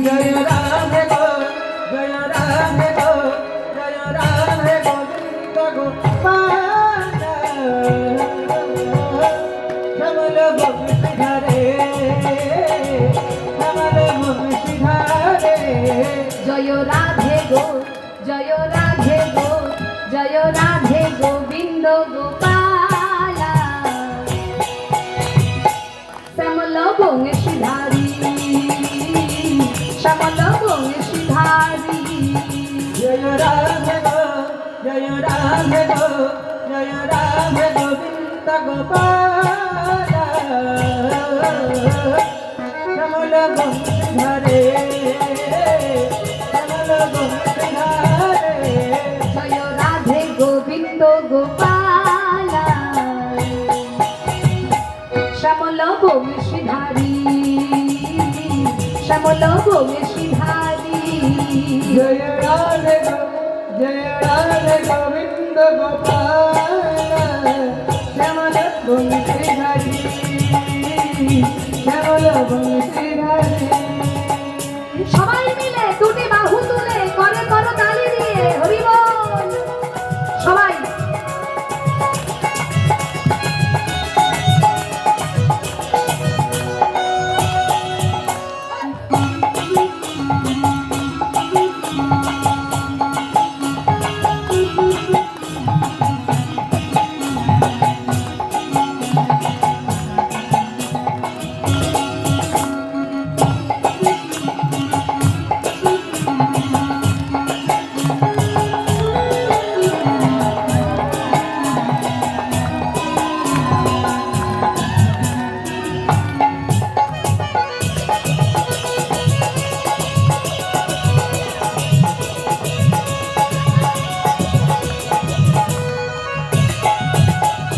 জয় রাধে গো জয় রাধে গো জয় রাধে গোবিন্দ গোপাল শ্যামল বংশীধারে শ্যামল বংশীধারে জয় রাধে গো জয় রাধে গো জয় রাধে গোবিন্দ গোপাল শ্যামল বংশীধারী শ্যামল বংশীধারী জয় রাধে গো জয় রাধে গো জয় রাধে গোবিন্দ গোপাল শ্যামল বংশীধারে শ্যামল বংশীধারে জয় রাধে গোবিন্দ গোপাল শ্যামল বংশীধারী শ্যামল বংশীধারী জয় রাধে গো জয় রাধে গোবিন্দ গোপাল শ্যামল বংশীধারী শ্যামল বংশীধারী সবাই মিলে দুটি বাহু তুলে করে করো তালি দিয়ে হরি বল সবাই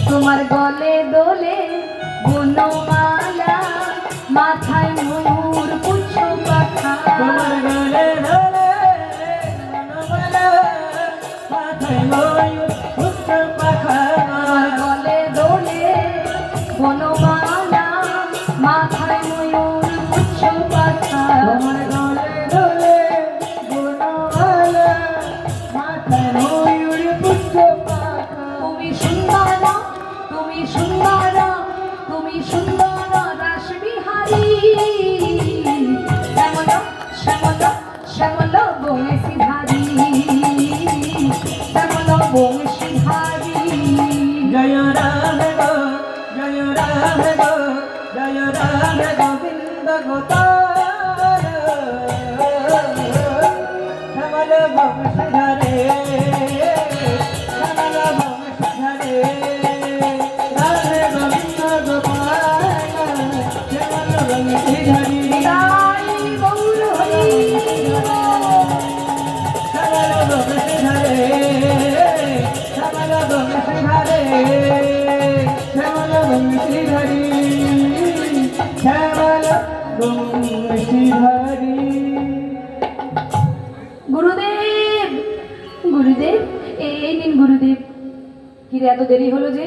তোমার গলে দোলে বনমালা মাথায় ময়ূর পুচ্ছ পাখা তোমার গলে ধরে বনমালা মাথায় ময়ূর পুচ্ছ পাখা তোমার গলে দোলে বনমালা মাথায় ময়ূর পুচ্ছ পাখা তোমার গলে ধরে বনমালা মাথায় ময়ূর পুচ্ছ পাখা তুমি সুন্দর তুমি সুন্দর তুমি সুন্দর রাস বিহারী শ্যামল শ্যামল শ্যামল বংশীধারী শ্যামল বংশীধারী জয় রাধে গো জয় রাধে গো জয় রাধে গোবিন্দ গোপাল শ্যামল বংশীধারে শ্যামল বংশীধারে রাধে গোবিন্দ গোপাল শ্যামল বংশীধারী তাই গৌর হরি শ্যামল বংশীধারে শ্যামল বংশীধারে শ্যামল বংশীধারী শ্যামল বংশীধারী গুরুদেব গুরুদেব এই নিন গুরুদেব কি রে এত দেরি হলো যে